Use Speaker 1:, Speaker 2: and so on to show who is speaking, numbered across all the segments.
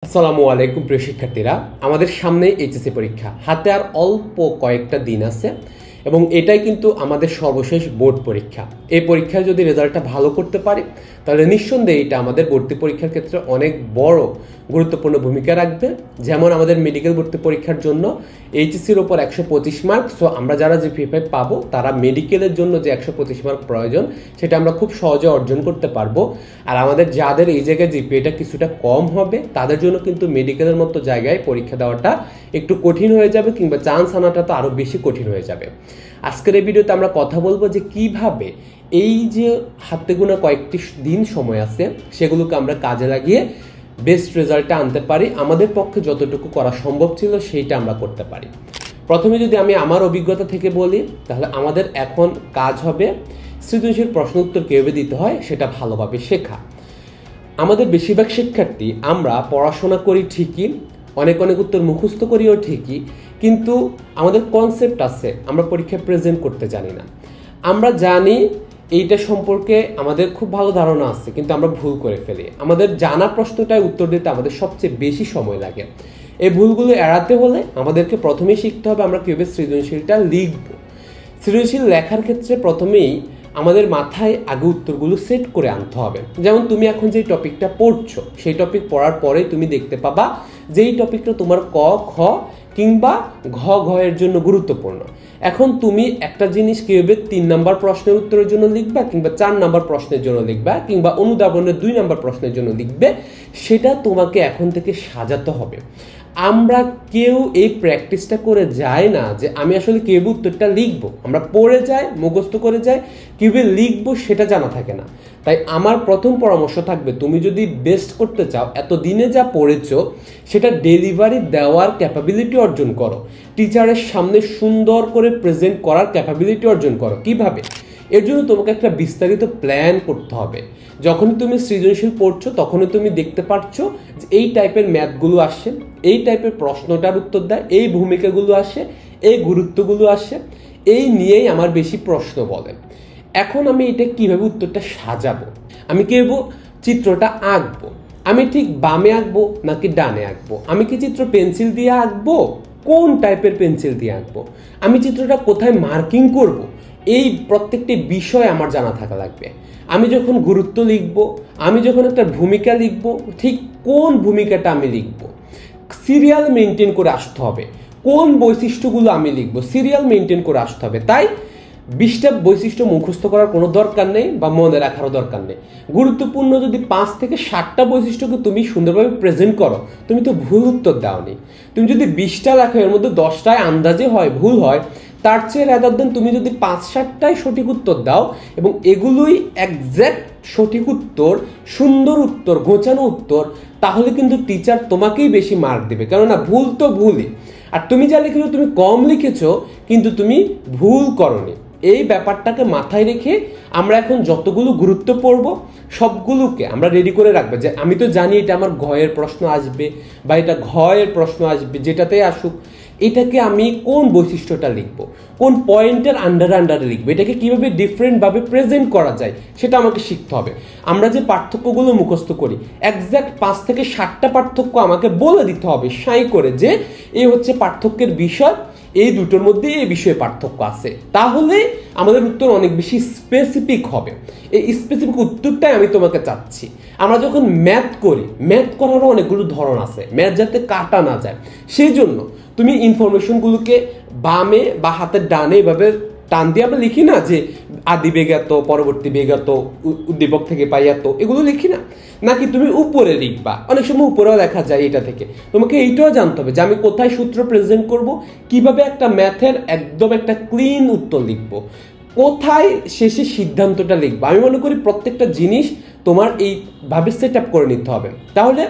Speaker 1: আসসালামু আলাইকুম প্রিয় শিক্ষার্থীরা, আমাদের সামনে এইচএসসি পরীক্ষা হাতে আর অল্প কয়েকটা দিন আছে এবং এটাই কিন্তু আমাদের সর্বশেষ বোর্ড পরীক্ষা। এই পরীক্ষায় যদি রেজাল্টটা ভালো করতে পারি তাহলে নিঃসন্দেহে এটা আমাদের ভর্তি পরীক্ষার ক্ষেত্রে অনেক বড় গুরুত্বপূর্ণ ভূমিকা রাখবে। যেমন আমাদের মেডিকেল ভর্তি পরীক্ষার জন্য এইচএসসির ওপর 125 মার্ক, সো আমরা যারা জিপিএ পাবো তারা মেডিকেলের জন্য যে 125 মার্ক প্রয়োজন সেটা আমরা খুব সহজে অর্জন করতে পারবো। আর আমাদের যাদের এই জায়গায় জিপিএটা কিছুটা কম হবে তাদের জন্য কিন্তু মেডিকেলের মতো জায়গায় পরীক্ষা দেওয়াটা একটু কঠিন হয়ে যাবে, কিংবা চান্স আনাটা তো আরও বেশি কঠিন হয়ে যাবে। আজকের এই ভিডিওতে আমরা কথা বলবো যে কিভাবে এই যে হাতে গোনা কয়েকটি দিন সময় আছে সেগুলোকে আমরা কাজে লাগিয়ে বেস্ট রেজাল্টটা আনতে পারি। আমাদের পক্ষে যতটুকু করা সম্ভব ছিল সেইটা আমরা করতে পারি। প্রথমে যদি আমি আমার অভিজ্ঞতা থেকে বলি তাহলে আমাদের এখন কাজ হবে সৃজনশীল প্রশ্ন উত্তর কীভাবে দিতে হয় সেটা ভালোভাবে শেখা। আমাদের বেশিরভাগ শিক্ষার্থী আমরা পড়াশোনা করি ঠিকই, অনেক উত্তর মুখস্থ করিও ঠিকই, কিন্তু আমাদের কনসেপ্ট আছে আমরা পরীক্ষায় প্রেজেন্ট করতে জানি না। আমরা জানি এইটা সম্পর্কে আমাদের খুব ভালো ধারণা আছে, কিন্তু আমরা ভুল করে ফেলি। আমাদের জানা প্রশ্নটায় উত্তর দিতে আমাদের সবচেয়ে বেশি সময় লাগে। এই ভুলগুলো এড়াতে হলে আমাদেরকে প্রথমেই শিখতে হবে আমরা কীভাবে সৃজনশীলটা লিখব। সৃজনশীল লেখার ক্ষেত্রে প্রথমেই আমাদের মাথায় আগে উত্তরগুলো সেট করে আনতে হবে। যেমন তুমি এখন যে টপিকটা পড়ছো সেই টপিক পড়ার পরে তুমি দেখতে পাবা যে এই টপিকটা তোমার ক, খ কিংবা ঘ এর জন্য গুরুত্বপূর্ণ। এখন তুমি একটা জিনিস কীভাবে 3 নম্বর প্রশ্নের উত্তরের জন্য লিখবা, কিংবা 4 নম্বর প্রশ্নের জন্য লিখবা, কিংবা অনুধাবনের 2 নম্বর প্রশ্নের জন্য লিখবে, সেটা তোমাকে এখন থেকে সাজাতে হবে। আমরা কেউ এই প্র্যাকটিসটা করে যায় না যে আমি আসলে কীভাবে উত্তরটা লিখবো। আমরা পড়ে যাই, মুখস্থ করে যাই, কীভাবে লিখবো সেটা জানা থাকে না। তাই আমার প্রথম পরামর্শ থাকবে তুমি যদি বেস্ট করতে চাও এতদিনে যা পড়েছো সেটা ডেলিভারি দেওয়ার ক্যাপাবিলিটি অর্জন করো, টিচারের সামনে সুন্দর করে প্রেজেন্ট করার ক্যাপাবিলিটি অর্জন করো। কিভাবে? এর জন্য তোমাকে একটা বিস্তারিত প্ল্যান করতে হবে। যখনই তুমি সৃজনশীল পড়ছো তখনই তুমি দেখতে পাচ্ছো যে এই টাইপের ম্যাথগুলো আসছে, এই টাইপের প্রশ্নটার উত্তর দেয়, এই ভূমিকাগুলো আসে, এই গুরুত্বগুলো আসে, এই নিয়েই আমার বেশি প্রশ্ন বলে। এখন আমি এটা কিভাবে উত্তরটা সাজাবো, আমি কিভাবে চিত্রটা আঁকবো, আমি ঠিক বামে আঁকবো নাকি ডানে আঁকবো, আমি কি চিত্র পেন্সিল দিয়ে আঁকবো, কোন টাইপের পেন্সিল দিয়ে আঁকবো, আমি চিত্রটা কোথায় মার্কিং করব, এই প্রত্যেকটি বিষয় আমার জানা থাকা লাগবে। আমি যখন গুরুত্ব লিখব, আমি যখন একটা ভূমিকা লিখব, ঠিক কোন ভূমিকাটা আমি লিখব, সিরিয়াল মেনটেন করে আসতে হবে। কোন বৈশিষ্ট্যগুলো আমি লিখব সিরিয়াল মেনটেন করে আসতে হবে। তাই 20টা বৈশিষ্ট্য মুখস্থ করার কোনো দরকার নেই বা মনে রাখারও দরকার নেই। গুরুত্বপূর্ণ যদি 5 থেকে 7টা বৈশিষ্ট্যকে তুমি সুন্দরভাবে প্রেজেন্ট করো, তুমি তো ভুল উত্তর দাওনি। তুমি যদি 20টা লেখো এর মধ্যে 10টায় আন্দাজে হয়, ভুল হয়, তার চেয়ে রাদার দেন তুমি যদি 5-7টায় সঠিক উত্তর দাও এবং এগুলোই একজ্যাক্ট সঠিক উত্তর, সুন্দর উত্তর, গোছানো উত্তর, তাহলে কিন্তু টিচার তোমাকেই বেশি মার্ক দেবে। কেননা ভুল তো ভুলই। আর তুমি যা লিখেছো তুমি কম লিখেছো কিন্তু তুমি ভুল করনি। এই ব্যাপারটাকে মাথায় রেখে আমরা এখন যতগুলো গুরুত্ব পড়ব সবগুলোকে আমরা রেডি করে রাখবো যে আমি তো জানি এটা আমার ঘয়ের প্রশ্ন আসবে বা এটা ঘয়ের প্রশ্ন আসবে, যেটাতেই আসুক এটাকে আমি কোন বৈশিষ্ট্যটা লিখবো, কোন পয়েন্টের আন্ডারে লিখবো, এটাকে কিভাবে ডিফারেন্টভাবে প্রেজেন্ট করা যায় সেটা আমাকে শিখতে হবে। আমরা যে পার্থক্যগুলো মুখস্থ করি একজ্যাক্ট 5 থেকে 7টা পার্থক্য আমাকে বলে দিতে হবে সাই করে যে এই হচ্ছে পার্থক্যের বিষয়, এই দুটোর মধ্যে এই বিষয়ে পার্থক্য আছে, তাহলে আমাদের উত্তর অনেক বেশি স্পেসিফিক হবে। এই স্পেসিফিক উত্তরটাই আমি তোমাকে চাচ্ছি। আমরা যখন ম্যাথ করি, ম্যাথ করারও অনেকগুলো ধরন আছে, ম্যাথ যাতে কাটা না যায় সেই জন্য তুমি ইনফরমেশনগুলোকে বামে বা হাতের ডানে এভাবে টান দিয়ে আমরা লিখি না যে আদি বেগ এত, পরবর্তী বেগ এত, উদ্দীপক থেকে পাই এত, এগুলো লিখি না, নাকি তুমি উপরে লিখবা, অনেক সময় উপরেও লেখা যায়। এটা থেকে তোমাকে এইটাও জানতে হবে যে আমি কোথায় সূত্র প্রেজেন্ট করব, কিভাবে একটা ম্যাথের একদম একটা ক্লিন উত্তর লিখবো, কোথায় শেষে সিদ্ধান্তটা লিখবো। আমি মনে করি প্রত্যেকটা জিনিস তোমার এইভাবে সেট আপ করে নিতে হবে। তাহলে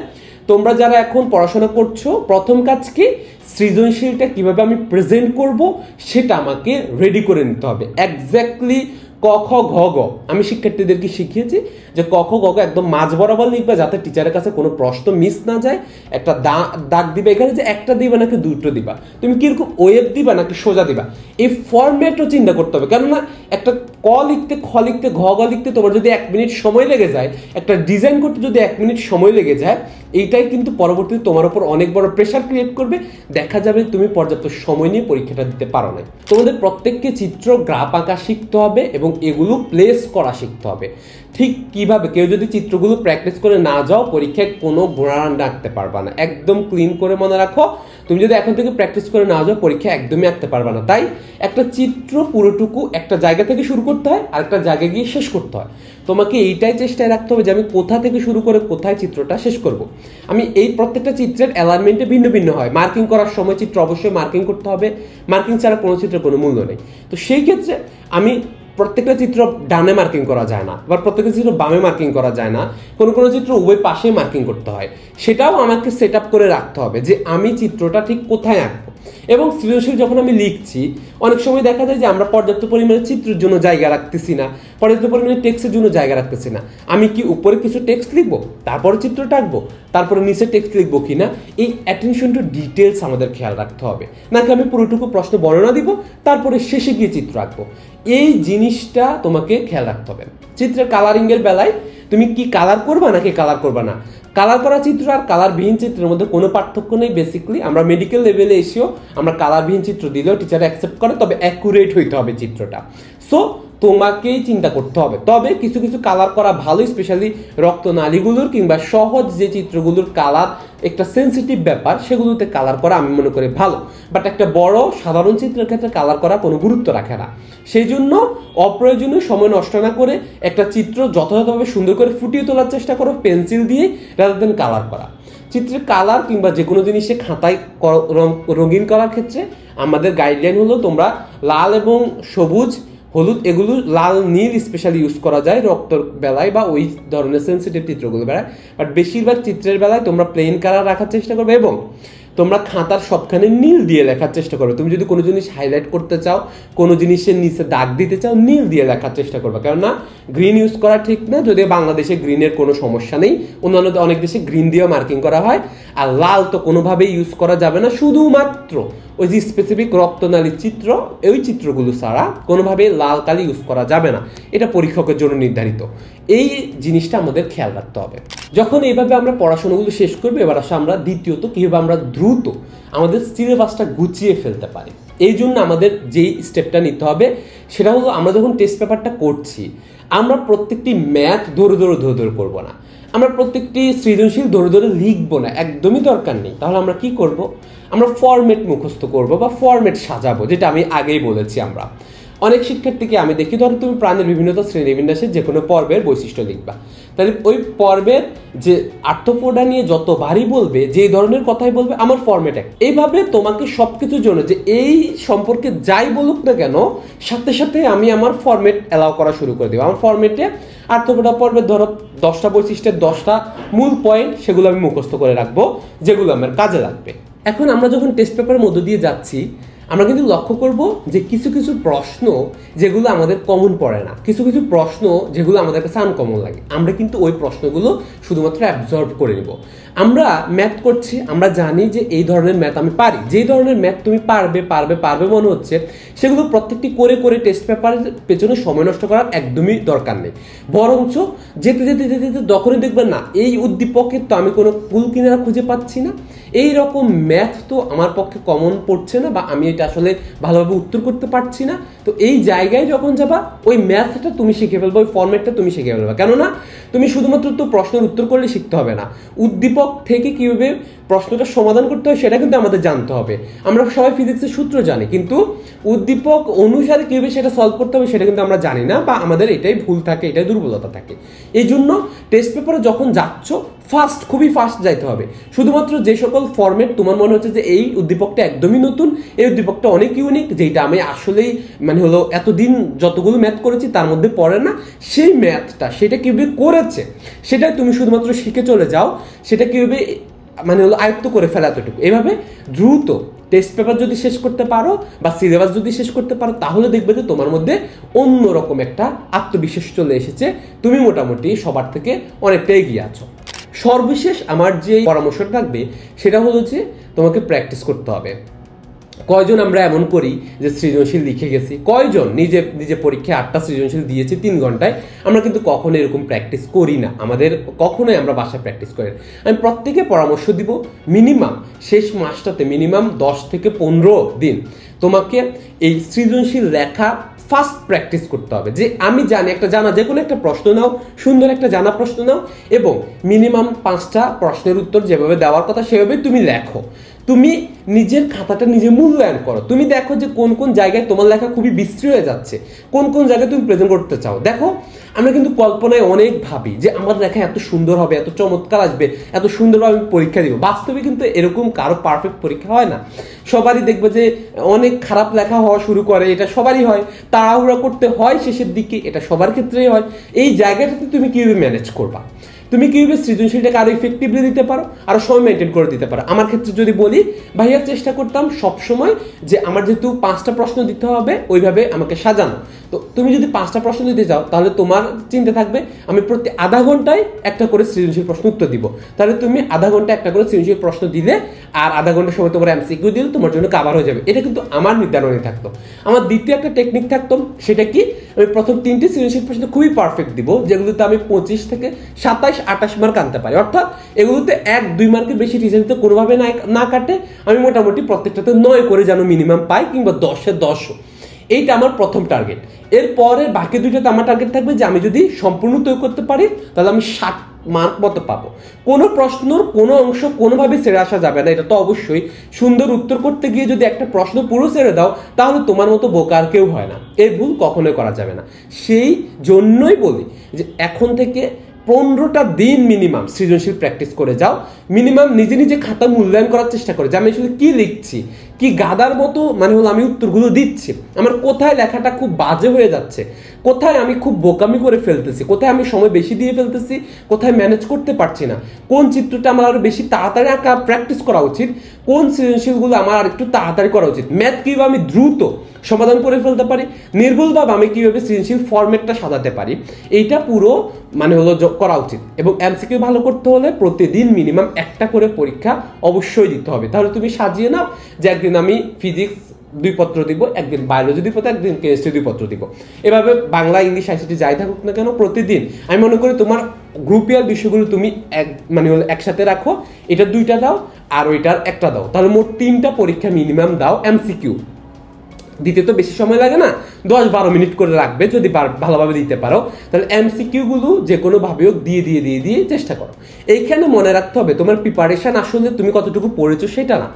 Speaker 1: তোমরা যারা এখন পড়াশোনা করছো প্রথম কাজ কি, সৃজনশীলটা কিভাবে আমি প্রেজেন্ট করব সেটা আমাকে রেডি করে নিতে হবে। এক্স্যাক্টলি ক খ ঘ গ আমি শিক্ষার্থীদেরকে শিখিয়েছি যে ক খ গ গ একদম মাঝ বরাবর লিখবে যাতে টিচারের কাছে কোনো প্রশ্ন মিস না যায়। একটা দাগ দিবে, এখানে যে একটা দিবা নাকি দুটো দিবা, তুমি কিরকম ওয়েব দিবা নাকি সোজা দিবা, এই ফরম্যাটও চিন্তা করতে হবে। কেননা একটা ক লিখতে, খ লিখতে, ঘ গ লিখতে তোমার যদি 1 মিনিট সময় লেগে যায়, একটা ডিজাইন করতে যদি 1 মিনিট সময় লেগে যায়, এইটাই কিন্তু পরবর্তীতে তোমার উপর অনেক বড় প্রেশার ক্রিয়েট করবে, দেখা যাবে তুমি পর্যাপ্ত সময় নিয়ে পরীক্ষাটা দিতে পারো না। তোমাদের প্রত্যেককে চিত্র গ্রাফ আঁকা শিখতে হবে এবং এগুলো প্লেস করা শিখতে হবে। ঠিক কিভাবে, কেউ যদি চিত্রগুলো প্র্যাকটিস করে না যাও পরীক্ষায় কোনো ঘোড়ান রাখতে পারবা না। একদম ক্লিন করে মনে রাখো, তুমি যদি এখন থেকে প্র্যাকটিস করে না যাও পরীক্ষা একদমই আঁকতে পারবা না। তাই একটা চিত্র পুরোটুকু একটা জায়গা থেকে শুরু করতে হয় আর একটা জায়গায় গিয়ে শেষ করতে হয়। তোমাকে এইটাই চেষ্টায় রাখতে হবে যে আমি কোথা থেকে শুরু করে কোথায় চিত্রটা শেষ করব। আমি এই প্রত্যেকটা চিত্রের অ্যালাইনমেন্টে ভিন্ন ভিন্ন হয়। মার্কিং করার সময় চিত্র অবশ্যই মার্কিং করতে হবে, মার্কিং ছাড়া কোনো চিত্রের কোনো মূল্য নেই। তো সেই ক্ষেত্রে আমি প্রত্যেকটা চিত্র ডানে মার্কিং করা যায় না, বা প্রত্যেকটা চিত্র বামে মার্কিং করা যায় না, কোনো কোনো চিত্র উভয় পাশে মার্কিং করতে হয়। সেটাও আমাকে সেট আপ করে রাখতে হবে যে আমি চিত্রটা ঠিক কোথায় আঁকবো। এবং সৃজনশীল যখন আমি লিখছি অনেক সময় দেখা যায় যে আমরা পর্যাপ্ত পরিমাণে চিত্রের জন্য জায়গা রাখতেছি না, পর্যাপ্ত পরিমাণে টেক্সটের জন্য জায়গা রাখতেছি না। আমি কি উপরে কিছু টেক্সট লিখবো, তারপরে চিত্রটা আঁকবো, তারপরে নিচে টেক্সট লিখবো কিনা, এই অ্যাটেনশন টু ডিটেলস আমাদের খেয়াল রাখতে হবে। নাকি আমি পুরোটুকু প্রশ্ন বর্ণনা দিব তারপরে শেষে গিয়ে চিত্র আঁকবো, এই জিনিসটা তোমাকে খেয়াল রাখতে হবে। চিত্রের কালারিংয়ের বেলায় তুমি কি কালার করবা নাকি কালার করবা না, কালার করা চিত্র আর কালারবিহীন চিত্রের মধ্যে কোনো পার্থক্য নেই। বেসিক্যালি আমরা মেডিকেল লেভেলে এসেও আমরা কালারবিহীন চিত্র দিলেও টিচার অ্যাকসেপ্ট করে, তবে অ্যাকুরেট হইতে হবে চিত্রটা। সো তোমাকেই চিন্তা করতে হবে। তবে কিছু কিছু কালার করা ভালো, স্পেশালি রক্তনালীগুলোর কিংবা সহজ যে চিত্রগুলোর কালার একটা সেন্সিটিভ ব্যাপার, সেগুলোতে কালার করা আমি মনে করি ভালো। বাট একটা বড় সাধারণ চিত্রের ক্ষেত্রে কালার করা কোনো গুরুত্ব রাখে না। সেই জন্য অপ্রয়োজনীয় সময় নষ্ট না করে একটা চিত্র যথাযথভাবে সুন্দর করে ফুটিয়ে তোলার চেষ্টা করো পেন্সিল দিয়ে, রাদার দেন কালার করা। চিত্রের কালার কিংবা যে কোনো জিনিসে খাতায় রঙিন করার ক্ষেত্রে আমাদের গাইডলাইন হলো তোমরা লাল এবং সবুজ, হলুদ, এগুলো লাল নীল স্পেশালি ইউজ করা যায় রক্তর বেলায় বা ওই ধরনের সেন্সিটিভ চিত্রগুলো বেলায়। বাট বেশিরভাগ চিত্রের বেলায় তোমরা প্লেন কালার রাখার চেষ্টা করবে এবং তোমরা খাতার সবখানে নীল দিয়ে লেখার চেষ্টা করবে। তুমি যদি কোনো জিনিস হাইলাইট করতে চাও, কোনো জিনিসের নিচে দাগ দিতে চাও, নীল দিয়ে লেখার চেষ্টা করবে। কেননা গ্রিন ইউজ করা ঠিক না, যদিও বাংলাদেশে গ্রিনের কোনো সমস্যা নেই, অন্যান্য অনেক দেশে গ্রিন দিয়েও মার্কিং করা হয়। আর লাল তো কোনোভাবেই ইউজ করা যাবে না, শুধুমাত্র ওই যে স্পেসিফিক রক্তনালীর চিত্র, ওই চিত্রগুলো ছাড়া কোনোভাবে লাল কালি ইউজ করা যাবে না। এটা পরীক্ষকের জন্য নির্ধারিত। এই জিনিসটা আমাদের খেয়াল রাখতে হবে। যখন এইভাবে আমরা পড়াশোনাগুলো শেষ করবো, এবার আসা আমরা দ্বিতীয়ত কীভাবে আমরা দ্রুত আমাদের সিলেবাসটা গুছিয়ে ফেলতে পারি। এই জন্য আমাদের যেই স্টেপটা নিতে হবে সেটা হলো, আমরা যখন টেস্ট পেপারটা করছি আমরা প্রত্যেকটি ম্যাথ ধরে ধরে করবো না, আমরা প্রত্যেকটি সৃজনশীল ধরে লিখবো না, একদমই দরকার নেই। তাহলে আমরা কি করব, আমরা ফরম্যাট মুখস্থ করব বা ফরম্যাট সাজাবো, যেটা আমি আগেই বলেছি। আমরা অনেক শিক্ষার্থীকে আমি দেখি, ধরো তুমি প্রাণের বিভিন্নতা শ্রেণীবিন্যাসের যে কোনো পর্বের বৈশিষ্ট্য লিখবা, তাহলে ওই পর্বের যে আর্থপোডা নিয়ে যতবারই বলবে, যে ধরনের কথাই বলবে, আমার ফরম্যাট এক। এইভাবে তোমাকে সবকিছুর জন্য যে এই সম্পর্কে যাই বলুক না কেন, সাথে সাথে আমি আমার ফরম্যাট অ্যালাউ করা শুরু করে দেবো। আমার ফরম্যাটে আর্থপোডা পর্বের ধরো 10টা বৈশিষ্ট্যের 10টা মূল পয়েন্ট, সেগুলো আমি মুখস্থ করে রাখবো, যেগুলো আমার কাজে লাগবে। এখন আমরা যখন টেস্ট পেপারের মধ্য দিয়ে যাচ্ছি, আমরা কিন্তু লক্ষ্য করব যে কিছু কিছু প্রশ্ন যেগুলো আমাদের কমন পড়ে না, কিছু কিছু প্রশ্ন যেগুলো আমাদের কাছে আনকমন লাগে, আমরা কিন্তু ওই প্রশ্নগুলো শুধুমাত্র অ্যাবজর্ব করে নিব। আমরা ম্যাথ করছি, আমরা জানি যে এই ধরনের ম্যাথ আমি পারি, যেই ধরনের ম্যাথ তুমি পারবে মনে হচ্ছে, সেগুলো প্রত্যেকটি করে করে টেস্ট পেপারের পেছনে সময় নষ্ট করার একদমই দরকার নেই। বরঞ্চ যেতে যেতে যেতে যেতে তখনই দেখবেন না, এই উদ্দীপকের তো আমি কোনো কুল কিনারা খুঁজে পাচ্ছি না, এই রকম ম্যাথ তো আমার পক্ষে কমন পড়ছে না, বা আমি এটা আসলে ভালোভাবে উত্তর করতে পারছি না। তো এই জায়গায় যখন যাবা, ওই ম্যাথটা তুমি শিখে ফেলবে, ওই ফরম্যাটটা তুমি শিখে ফেলবে। কেননা তুমি শুধুমাত্র তো প্রশ্নের উত্তর করলে শিখতে হবে না, উদ্দীপক থেকে কীভাবে প্রশ্নটা সমাধান করতে হয় সেটা কিন্তু আমাদের জানতে হবে। আমরা সবাই ফিজিক্সের সূত্র জানি, কিন্তু উদ্দীপক অনুসারে কীভাবে সেটা সলভ করতে হবে সেটা কিন্তু আমরা জানি না, বা আমাদের এটাই ভুল থাকে, এটাই দুর্বলতা থাকে। এই জন্য টেস্ট পেপারে যখন যাচ্ছ খুবই ফাস্ট যাইতে হবে। শুধুমাত্র যে সকল ফরম্যাট তোমার মনে হচ্ছে যে এই উদ্দীপকটা একদমই নতুন, এই উদ্দীপকটা অনেক ইউনিক, যেটা আমি আসলেই হলো এতদিন যতগুলো ম্যাথ করেছি তার মধ্যে পড়ে না, সেই ম্যাথটা সেটা কীভাবে করেছে সেটা তুমি শুধুমাত্র শিখে চলে যাও, সেটা কীভাবে হলো আয়ত্ত করে ফেলা এতটুকু। এভাবে দ্রুত টেস্ট পেপার যদি শেষ করতে পারো বা সিলেবাস যদি শেষ করতে পারো, তাহলে দেখবে যে তোমার মধ্যে অন্যরকম একটা আত্মবিশ্বাস চলে এসেছে, তুমি মোটামুটি সবার থেকে অনেকটা এগিয়ে আছো। সর্বশেষ আমার যে পরামর্শটা থাকবে সেটা হলো যে তোমাকে প্র্যাকটিস করতে হবে। কয়জন আমরা এমন করি যে সৃজনশীল লিখে গেছি, কয়জন নিজে নিজে পরীক্ষায় 8টা সৃজনশীল দিয়েছি 3 ঘন্টায়। আমরা কিন্তু কখনো এরকম প্র্যাকটিস করি না, আমাদের কখনোই আমরা বাসায় প্র্যাকটিস করি না। আমি প্রত্যেকে পরামর্শ দিব মিনিমাম শেষ মাসটাতে মিনিমাম 10 থেকে 15 দিন তোমাকে এই সৃজনশীল লেখা ফার্স্ট প্র্যাকটিস করতে হবে। যে আমি জানি একটা জানা যে কোনো একটা প্রশ্ন নাও, সুন্দর একটা জানা প্রশ্ন নাও এবং মিনিমাম 5টা প্রশ্নের উত্তর যেভাবে দেওয়ার কথা সেভাবে তুমি লেখো। তুমি নিজের খাতাটা নিজে মূল্যায়ন করো, তুমি দেখো যে কোন কোন জায়গায় তোমার লেখা খুবই বিশ্রী হয়ে যাচ্ছে, কোন কোন জায়গায় তুমি প্রেজেন্ট করতে চাও। দেখো আমরা কিন্তু কল্পনায় অনেক ভাবি যে আমার লেখা এত সুন্দর হবে, এত চমৎকার আসবে, এত সুন্দরভাবে আমি পরীক্ষা দিব। বাস্তবে কিন্তু এরকম কারো পারফেক্ট পরীক্ষা হয় না। সবারই দেখবে যে অনেক খারাপ লেখা হওয়া শুরু করে, এটা সবারই হয়, তাড়াহুড়া করতে হয় শেষের দিকে, এটা সবার ক্ষেত্রেই হয়। এই জায়গাটাতে তুমি কিভাবে ম্যানেজ করবা, তুমি কিভাবে সৃজনশীলটাকে আরো ইফেক্টিভলি দিতে পারো, আরো সময় মেনটেন করে দিতে পারো। আমার ক্ষেত্রে যদি বলি, ভাইয়া চেষ্টা করতাম সবসময় যে আমার যেহেতু 5টা প্রশ্ন দিতে হবে ওইভাবে আমাকে সাজানো। তো তুমি যদি 5টা প্রশ্ন দিতে যাও তাহলে তোমার চিন্তা থাকবে আমি প্রতি আধা ঘন্টায় একটা করে সৃজনশীল প্রশ্ন উত্তর দিব। তাহলে তুমি আধা ঘন্টা একটা করে সৃজনশীল প্রশ্ন দিলে আর আধা ঘন্টার সময় তোমার এমসিকিউ দিলে তোমার জন্য কভার হয়ে যাবে। এটা কিন্তু আমার নির্ধারণে থাকতো। আমার দ্বিতীয় একটা টেকনিক থাকতো, সেটা কি আমি প্রথম 3টি সৃজনশীল প্রশ্ন খুবই পারফেক্ট দিব, যেগুলোতে আমি 25 থেকে 27-28 মার্ক আনতে পারি। অর্থাৎ এগুলোতে 1-2 মার্কের বেশি রিজেন্টে কোনোভাবে না কাটে, আমি মোটামুটি প্রত্যেকটাতে 9 করে যেন মিনিমাম পাই, কিংবা 10-এ 10। এইটা আমার প্রথম টার্গেট। এরপরে বাকি 2টাতে আমার টার্গেট থাকবে যে আমি যদি সম্পূর্ণ তৈরি করতে পারি তাহলে আমি 60 মার্ক মতো পাবো। কোনো প্রশ্নর কোনো অংশ কোনোভাবে ছেড়ে আসা যাবে না, এটা তো অবশ্যই। সুন্দর উত্তর করতে গিয়ে যদি একটা প্রশ্ন পুরো ছেড়ে দাও তাহলে তোমার মতো বোকা আর কেউ হয় না, এই ভুল কখনোই করা যাবে না। সেই জন্যই বলি যে এখন থেকে 15টা দিন মিনিমাম সৃজনশীল প্র্যাকটিস করে যাও। মিনিমাম নিজে নিজে খাতা মূল্যায়ন করার চেষ্টা করে যে আমি আসলে কি লিখছি, কি গাদার মতো মানে হলো আমি উত্তরগুলো দিচ্ছি, আমার কোথায় লেখাটা খুব বাজে হয়ে যাচ্ছে, কোথায় আমি খুব বোকামি করে ফেলতেছি, কোথায় আমি সময় বেশি দিয়ে ফেলতেছি, কোথায় ম্যানেজ করতে পারছি না, কোন চিত্রটা আমার আরো বেশি তাড়াতাড়ি আঁকা প্র্যাকটিস করা উচিত, কোন সৃজনশীলগুলো আমার আর একটু তাড়াতাড়ি করা উচিত, ম্যাথ কিভাবে আমি দ্রুত সমাধান করে ফেলতে পারি, নির্ভুলভাবে আমি কিভাবে সৃজনশীল ফরম্যাটটা সাজাতে পারি, এইটা পুরো মানে হলো করা উচিত। এবং এমসিকিউ ভালো করতে হলে প্রতিদিন মিনিমাম একটা করে পরীক্ষা অবশ্যই দিতে হবে। তাহলে তুমি সাজিয়ে নাও যে একদিন আমি ফিজিক্স 2 পত্র দিব, একদিন বায়োলজি 2 পত্র, একদিন কেমিস্ট্রি 2 পত্র দিব। এভাবে বাংলা, ইংলিশ, আইসিটি যাই থাকুক না কেন প্রতিদিন আমি মনে করি তোমার গ্রুপিয়াল বিষয়গুলো তুমি মানে হলো একসাথে রাখো, এটা 2টা দাও আর ওইটার একটা দাও, তাহলে মোট 3টা পরীক্ষা মিনিমাম দাও। এমসিকিউ দিতে তো বেশি সময় লাগে না, 10-12 মিনিট করে লাগবে যদি ভালোভাবে দিতে পারো। তাহলে এমসিকিউ গুলো যে কোনো ভাবে দিয়ে চেষ্টা করো। এইখানে মনে রাখতে হবে তোমার প্রিপারেশন আসলে তুমি কতটুকু পড়েছো সেটা না,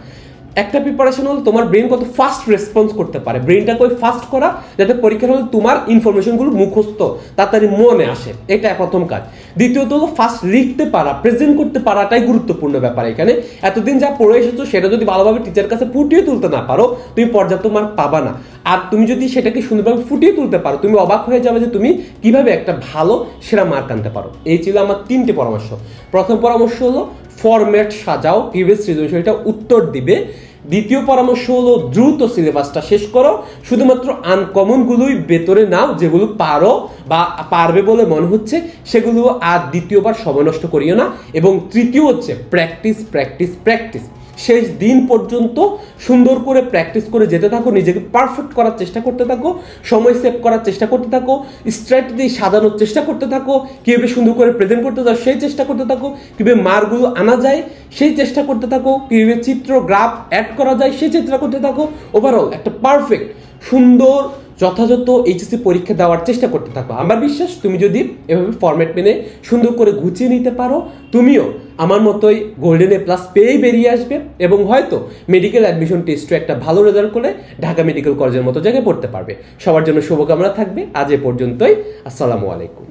Speaker 1: একটা প্রিপারেশন হলো তোমার ব্রেন কত ফাস্ট রেসপন্স করতে পারে, ব্রেনটাকে ওই ফাস্ট করা যাতে পরীক্ষার হলে তোমার ইনফরমেশনগুলো মুখস্থ তাড়াতাড়ি মনে আসে, এটা প্রথম কাজ। দ্বিতীয়ত হলো ফাস্ট লিখতে পারা, প্রেজেন্ট করতে পারাটাই গুরুত্বপূর্ণ ব্যাপার এখানে। এতদিন যা পড়ে এসেছো সেটা যদি ভালোভাবে টিচার কাছে ফুটিয়ে তুলতে না পারো তুমি পর্যাপ্ত মার্ক পাবা না। আর তুমি যদি সেটাকে সুন্দরভাবে ফুটিয়ে তুলতে পারো তুমি অবাক হয়ে যাবে যে তুমি কিভাবে একটা ভালো সেরা মার্ক আনতে পারো। এই ছিল আমার 3টে পরামর্শ। প্রথম পরামর্শ হলো ফরম্যাট সাজাও, কিভাবে সৃজনশীলটা উত্তর দিবে। দ্বিতীয় পরামর্শ হলো দ্রুত সিলেবাসটা শেষ করো, শুধুমাত্র আনকমনগুলোই ভেতরে নাও, যেগুলো পারো বা পারবে বলে মনে হচ্ছে সেগুলো আর দ্বিতীয়বার সময় নষ্ট করিও না। এবং তৃতীয় হচ্ছে প্র্যাকটিস প্র্যাকটিস প্র্যাকটিস। শেষ দিন পর্যন্ত সুন্দর করে প্র্যাকটিস করে যেতে থাকো, নিজেকে পারফেক্ট করার চেষ্টা করতে থাকো, সময় সেভ করার চেষ্টা করতে থাকো, স্ট্র্যাটেজি সাজানোর চেষ্টা করতে থাকো, কীভাবে সুন্দর করে প্রেজেন্ট করতে থাকো সেই চেষ্টা করতে থাকো, কীভাবে মার্কগুলো আনা যায় সেই চেষ্টা করতে থাকো, কীভাবে চিত্র গ্রাফ অ্যাড করা যায় সেই চেষ্টা করতে থাকো। ওভারঅল একটা পারফেক্ট সুন্দর যথাযথ এইচএসসি পরীক্ষা দেওয়ার চেষ্টা করতে থাকো। আমার বিশ্বাস তুমি যদি এভাবে ফরম্যাট মেনে সুন্দর করে গুছিয়ে নিতে পারো তুমিও আমার মতোই গোল্ডেন এ প্লাস পেয়েই বেরিয়ে আসবে এবং হয়তো মেডিকেল অ্যাডমিশন টেস্টে একটা ভালো রেজাল্ট করে ঢাকা মেডিকেল কলেজের মতো জায়গায় পড়তে পারবে। সবার জন্য শুভকামনা থাকবে। আজ এ পর্যন্তই। আসসালামু আলাইকুম।